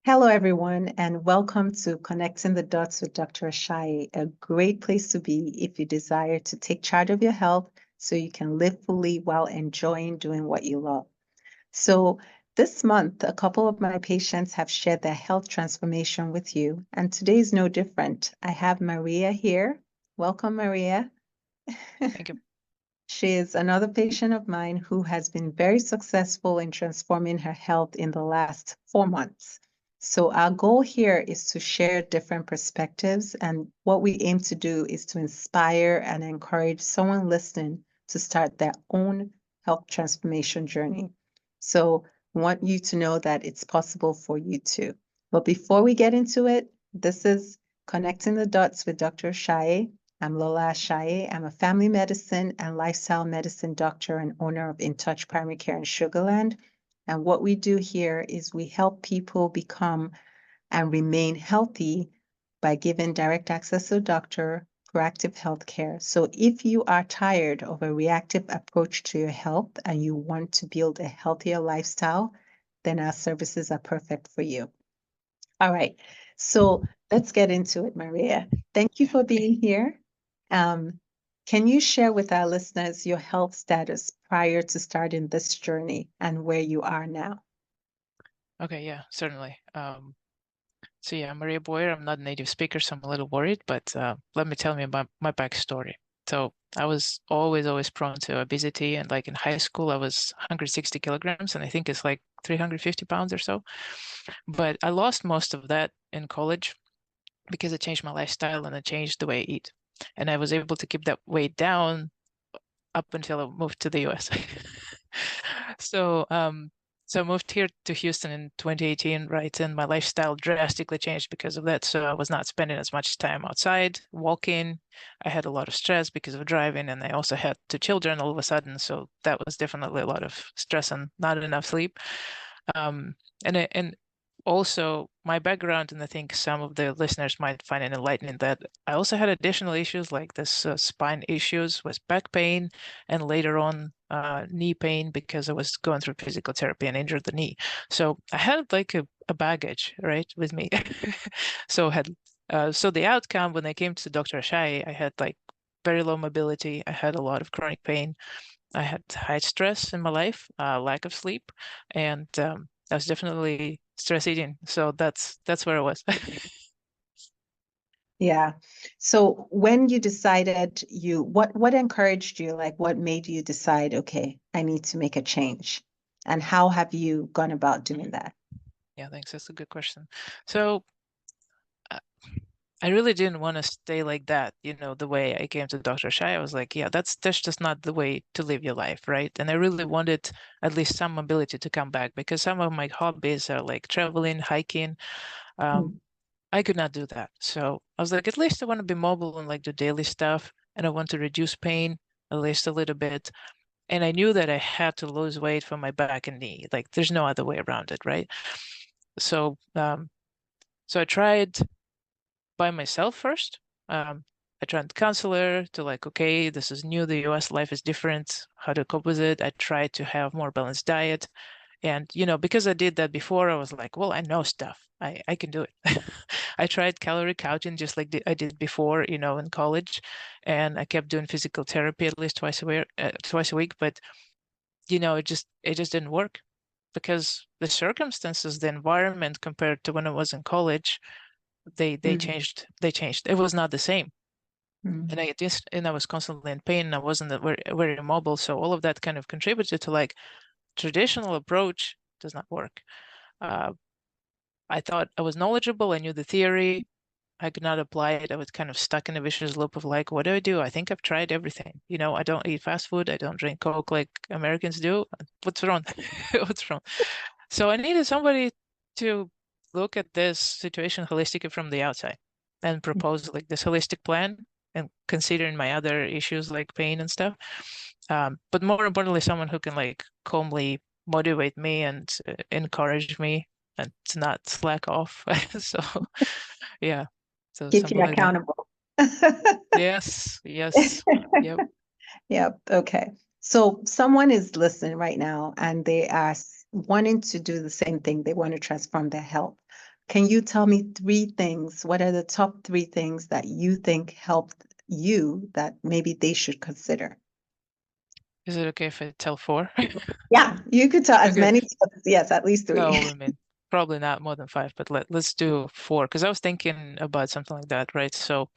Hello, everyone, and welcome to Connecting the Dots with Dr. Ashaye, a great place to be if you desire to take charge of your health so you can live fully while enjoying doing what you love. So, this month, a couple of my patients have shared their health transformation with you, and today is no different. I have Maria here. Welcome, Maria. Thank you. She is another patient of mine who has been very successful in transforming her health in the last 4 months. So, our goal here is to share different perspectives, and what we aim to do is to inspire and encourage someone listening to start their own health transformation journey. So, I want you to know that it's possible for you too. But before we get into it, this is Connecting the Dots with Dr. Ashaye. I'm Lola Ashaye. I'm a family medicine and lifestyle medicine doctor and owner of InTouch Primary Care in Sugar Land. And what we do here is we help people become and remain healthy by giving direct access to a doctor, proactive health care. So if you are tired of a reactive approach to your health and you want to build a healthier lifestyle, then our services are perfect for you. All right. So let's get into it, Maria. Thank you for being here. Um, can you share with our listeners your health status prior to starting this journey and where you are now? Okay, yeah, certainly. So yeah, Maria Boyer, I'm not a native speaker, so I'm a little worried, but let me tell you about my backstory. So I was always prone to obesity, and like in high school, I was 160 kilograms, and I think it's like 350 pounds or so. But I lost most of that in college because I changed my lifestyle and I changed the way I eat. And I was able to keep that weight down up until I moved to the US. So so I moved here to Houston in 2018, right? And my lifestyle drastically changed because of that. So I was not spending as much time outside walking. I had a lot of stress because of driving, and I also had 2 children all of a sudden. So that was definitely a lot of stress and not enough sleep. And also my background, and I think some of the listeners might find it enlightening, that I also had additional issues like this spine issues with back pain, and later on knee pain because I was going through physical therapy and injured the knee. So I had like a baggage, right, with me. So the outcome when I came to Dr. Ashaye, I had like very low mobility. I had a lot of chronic pain. I had high stress in my life, lack of sleep, and I was definitely stress eating. So that's where I was. Yeah. So when you decided what encouraged you? Like what made you decide, okay, I need to make a change? And how have you gone about doing that? Yeah, thanks. That's a good question. So uh, I really didn't want to stay like that, the way I came to Dr. Shai. I was like, yeah, that's just not the way to live your life, right? And I really wanted at least some mobility to come back because some of my hobbies are like traveling, hiking. Mm. Um, I could not do that. So I was like, at least I want to be mobile and like do daily stuff, and I want to reduce pain at least a little bit. And I knew that I had to lose weight for my back and knee. Like there's no other way around it, right? So so I tried by myself first. I tried counselor to like, okay, this is new, the US life is different, how to cope with it. I tried to have more balanced diet. And, because I did that before, I was like, well, I know stuff. I can do it. I tried calorie counting just like I did before, in college. And I kept doing physical therapy at least twice a week. But, it just didn't work because the circumstances, the environment compared to when I was in college, they Mm. changed. They changed. It was not the same. Mm. And I was constantly in pain. And I wasn't very mobile. So all of that kind of contributed to like traditional approach does not work. Uh, I thought I was knowledgeable. I knew the theory. I could not apply it. I was kind of stuck in a vicious loop of like, what do I do? I think I've tried everything. I don't eat fast food. I don't drink Coke like Americans do. What's wrong? What's wrong? So I needed somebody to look at this situation holistically from the outside and propose like this holistic plan and considering my other issues like pain and stuff. But more importantly, someone who can like calmly motivate me and encourage me and to not slack off. So yeah, so Keep something you like that. accountable. Yes, yes, yep. Yep. Okay. So someone is listening right now and they are wanting to do the same thing. They want to transform their health. Can you tell me 3 things? What are the top 3 things that you think helped you that maybe they should consider? Is it okay if I tell 4? Yeah, you could tell as Okay. many, yes, at least 3. No, I mean, probably not more than 5, but let's do 4 because I was thinking about something like that, right? So,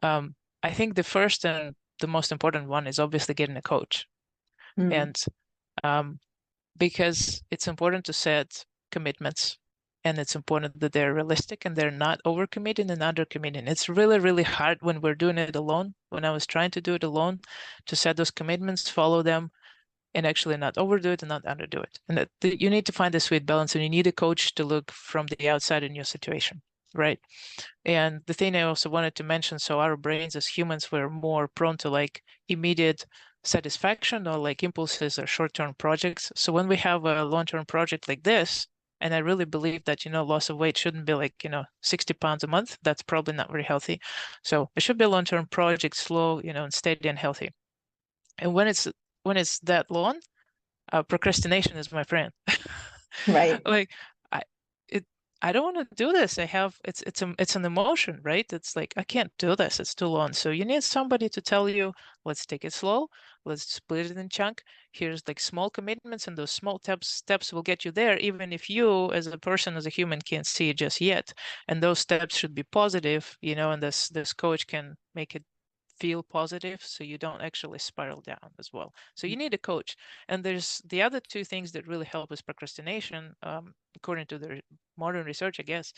um, I think the first and the most important one is obviously getting a coach. Mm, And um, because it's important to set commitments and it's important that they're realistic and they're not overcommitting and undercommitting. It's really, really hard when we're doing it alone. When I was trying to do it alone, to set those commitments, follow them, and actually not overdo it and not underdo it. And that you need to find a sweet balance, and you need a coach to look from the outside in your situation, right? And the thing I also wanted to mention, so our brains as humans, we're more prone to like immediate satisfaction or like impulses or short-term projects. So when we have a long-term project like this, and I really believe that, loss of weight shouldn't be like, 60 pounds a month. That's probably not very healthy. So it should be a long-term project, slow, and steady and healthy. And when it's that long, procrastination is my friend. right. Like I it I don't want to do this. It's an emotion, right? It's like I can't do this. It's too long. So you need somebody to tell you, let's take it slow. Let's split it in chunk. Here's like small commitments, and those small steps will get you there, even if you as a person, as a human, can't see it just yet. And those steps should be positive, and this coach can make it feel positive so you don't actually spiral down as well. So you need a coach. And there's the other 2 things that really help with procrastination, according to the modern research, I guess,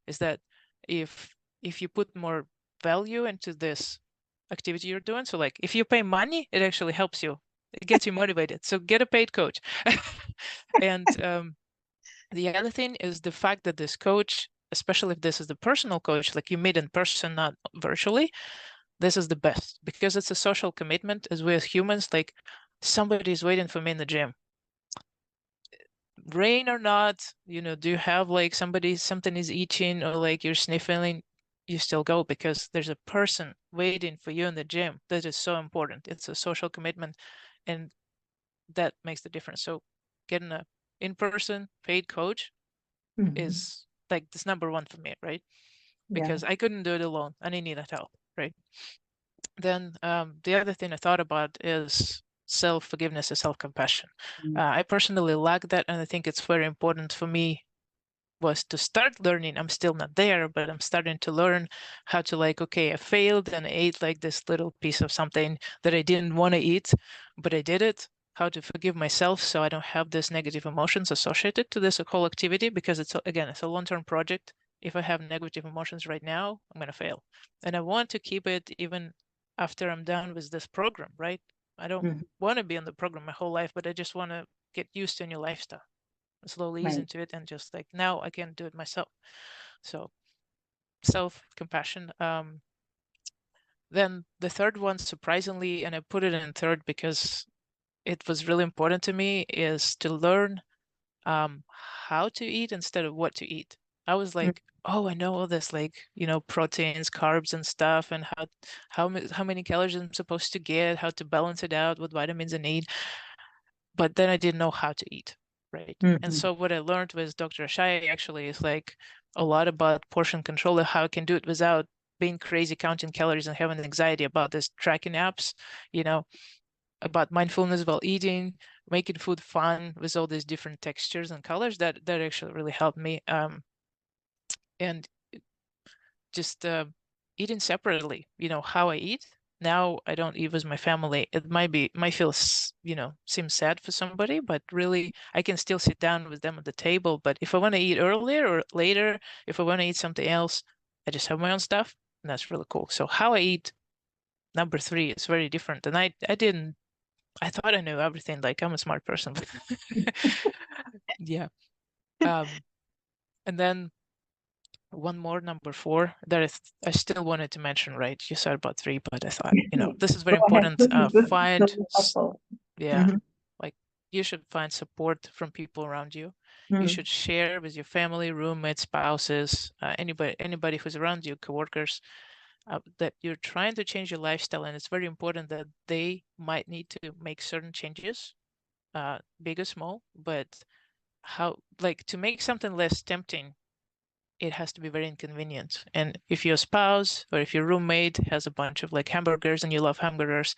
is that if you put more value into this activity you're doing, so like if you pay money, it actually helps you. It gets you motivated. So get a paid coach. And the other thing is the fact that this coach, especially if this is the personal coach, like you meet in person, not virtually, this is the best because it's a social commitment. As we as humans, like somebody's waiting for me in the gym, rain or not. Do you have like something is eating or like you're sniffling, you still go because there's a person waiting for you in the gym. That is so important. It's a social commitment, and that makes the difference. So getting a in-person paid coach Mhm. is like this number 1 for me, right? Yeah. Because I couldn't do it alone and I needed help, right? Then the other thing I thought about is self-forgiveness and self-compassion. Mm, I personally lack that, and I think it's very important for me was to start learning. I'm still not there, but I'm starting to learn how to like, okay, I failed and I ate like this little piece of something that I didn't want to eat, but I did it. How to forgive myself so I don't have this negative emotions associated to this whole activity because it's a long-term project. If I have negative emotions right now, I'm gonna fail. And I want to keep it even after I'm done with this program, right? I don't mhm. want to be on the program my whole life, but I just want to get used to a new lifestyle, slowly ease Right. into it, and just like now I can do it myself. So self-compassion. Then the third one, surprisingly, and I put it in third because it was really important to me, is to learn um, how to eat instead of what to eat. I was Mm, like, oh, I know all this, like, proteins, carbs, and stuff, and how many calories I'm supposed to get, how to balance it out, what vitamins I need. But then I didn't know how to eat, right? And mhm. so what I learned with Dr. Ashaye actually is like a lot about portion control and how I can do it without being crazy counting calories and having anxiety about this tracking apps, you know, about mindfulness while eating, making food fun with all these different textures and colors. That actually really helped me. And just eating separately, how I eat. Now I don't eat with my family. It might feel, seem sad for somebody, but really I can still sit down with them at the table. But if I want to eat earlier or later, if I want to eat something else, I just have my own stuff, and that's really cool. So how I eat, number 3, is very different. And I thought I knew everything. Like I'm a smart person. Yeah. Um, and then one more, number 4, that I still wanted to mention, right? You said about 3, but I thought, this is Go very ahead, important. please. This is Find, really helpful. yeah, Mhm, like you should find support from people around you. You mm, should share with your family, roommates, spouses, anybody who's around you, coworkers, that you're trying to change your lifestyle, and it's very important that they might need to make certain changes, big or small, but how, like, to make something less tempting it has to be very inconvenient. And if your spouse or if your roommate has a bunch of like hamburgers and you love hamburgers,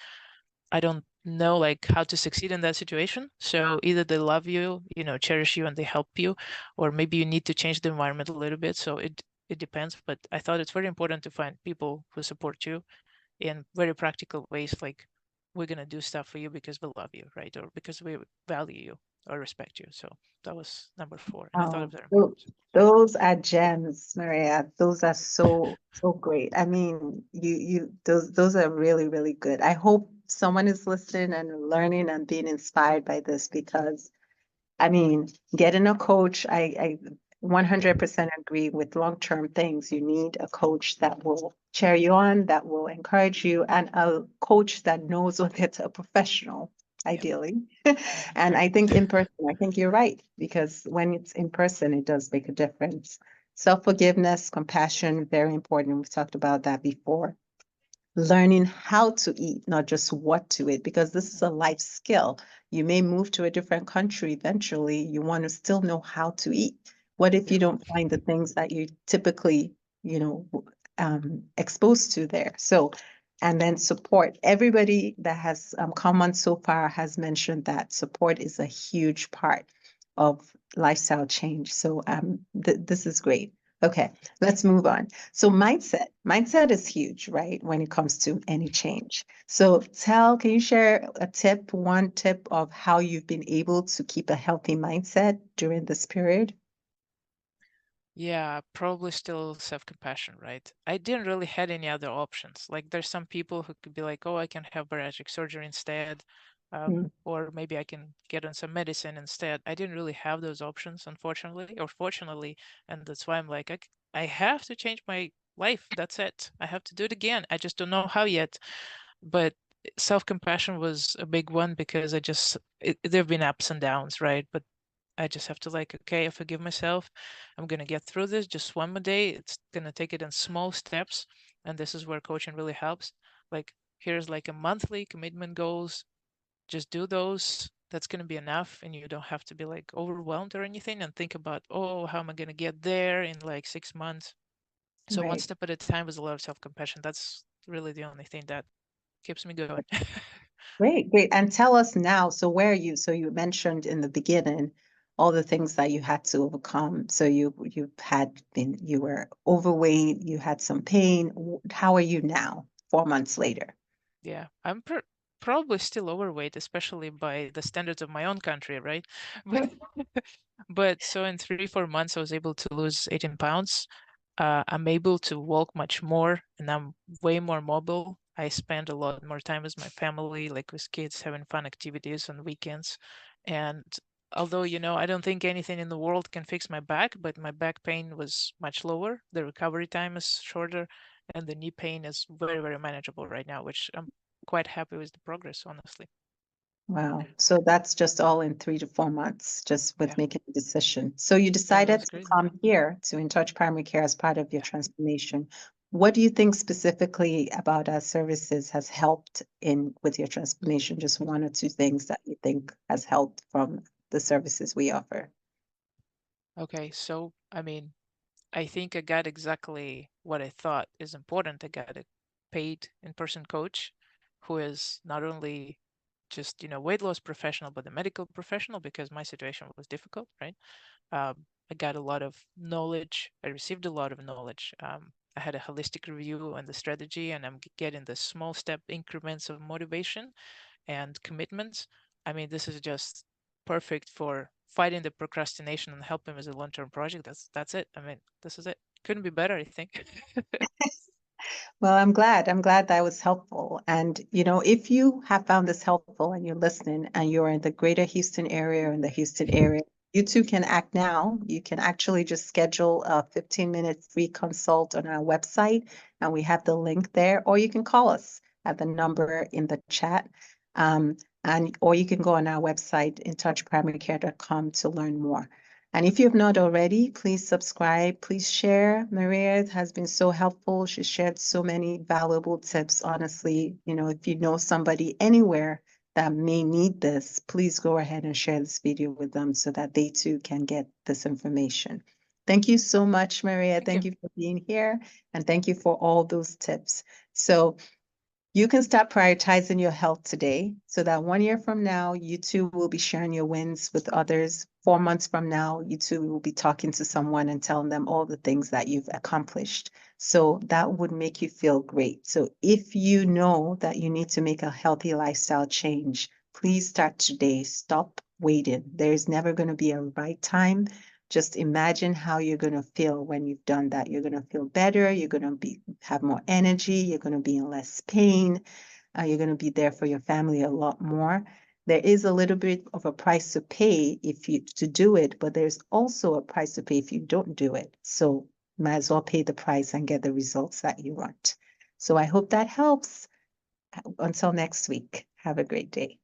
I don't know like how to succeed in that situation. So either they love you, cherish you and they help you, or maybe you need to change the environment a little bit. So it depends. But I thought it's very important to find people who support you in very practical ways, like we're gonna do stuff for you because we love you, right? Or because we value you or respect you. So that was number 4, and I thought it Oh, was very tho- important. those are gems, Maria. Those are so great. I mean, those are really, really good. I hope someone is listening and learning and being inspired by this because I mean, getting a coach, I 100% agree with long-term things. You need a coach that will cheer you on, that will encourage you, and a coach that knows what it's a professional, Yeah. ideally. Mhm. And I think in person, I think you're right, because when it's in person, it does make a difference. Self-forgiveness, compassion, very important. We've talked about that before. Learning how to eat, not just what to eat, because this is a life skill. You may move to a different country eventually. You want to still know how to eat. What if Yeah. you don't find the things that you typically, exposed to there? So, and then support. Everybody that has come on so far has mentioned that support is a huge part of lifestyle change. So, this is great. Okay, let's move on. So mindset is huge, right? When it comes to any change. So can you share one tip of how you've been able to keep a healthy mindset during this period? Yeah, probably still self-compassion, right? I didn't really had any other options. Like there's some people who could be like, oh, I can have bariatric surgery instead, Mm, or maybe I can get on some medicine instead. I didn't really have those options, unfortunately, or fortunately, and that's why I'm like, I have to change my life. That's it. I have to do it again. I just don't know how yet. But self-compassion was a big one because there have been ups and downs, right? But I just have to like, okay, I forgive myself. I'm gonna get through this just one more day. It's gonna take it in small steps, and this is where coaching really helps. Like here's like a monthly commitment goals. Just do those. That's gonna be enough, and you don't have to be like overwhelmed or anything and think about, oh, how am I gonna get there in like 6 months? So one right. step at a time with a lot of self-compassion. That's really the only thing that keeps me going. Great, great. And tell us now, so where are you? So you mentioned in the beginning all the things that you had to overcome. So you were overweight, you had some pain. How are you now, 4 months later? Yeah, I'm probably still overweight, especially by the standards of my own country, right? But but so in 3, 4 months, I was able to lose 18 pounds. I'm able to walk much more, and I'm way more mobile. I spend a lot more time with my family, like with kids, having fun activities on weekends. And although, I don't think anything in the world can fix my back, but my back pain was much lower. The recovery time is shorter, and the knee pain is very, very manageable right now, which I'm quite happy with the progress, honestly. Wow. So that's just all in 3 to 4 months, just with Yeah. making a decision. So you Yeah, decided that's to great. come here to InTouch Primary Care as part of your Yeah. transformation. What do you think specifically about our services has helped in with your transformation? Just one or two things that you think has helped from the services we offer. Okay. So, I mean, I think I got exactly what I thought is important. I got a paid in-person coach who is not only just, weight loss professional, but a medical professional because my situation was difficult, right? I got a lot of knowledge. I received a lot of knowledge. I had a holistic review on the strategy, and I'm getting the small step increments of motivation and commitments. I mean, this is just perfect for fighting the procrastination and helping with a long-term project. That's it. I mean, this is it. Couldn't be better, I think. Well, I'm glad. I'm glad that was helpful. And, if you have found this helpful and you're listening and you're in the greater Houston area or in the Houston area, you too can act now. You can actually just schedule a 15-minute free consult on our website, and we have the link there, or you can call us at the number in the chat. Or you can go on our website, intouchprimarycare.com, to learn more. And if you have not already, please subscribe, please share. Maria has been so helpful. She shared so many valuable tips. Honestly, if you know somebody anywhere that may need this, please go ahead and share this video with them so that they too can get this information. Thank you so much, Maria. Thank you. Thank you for being here, and thank you for all those tips. So you can start prioritizing your health today so that 1 year from now, you too will be sharing your wins with others. 4 months from now, you too will be talking to someone and telling them all the things that you've accomplished. So that would make you feel great. So if you know that you need to make a healthy lifestyle change, please start today. Stop waiting. There's never going to be a right time. Just imagine how you're going to feel when you've done that. You're going to feel better. You're going to have more energy. You're going to be in less pain. You're going to be there for your family a lot more. There is a little bit of a price to pay to do it, but there's also a price to pay if you don't do it. So might as well pay the price and get the results that you want. So I hope that helps. Until next week, have a great day.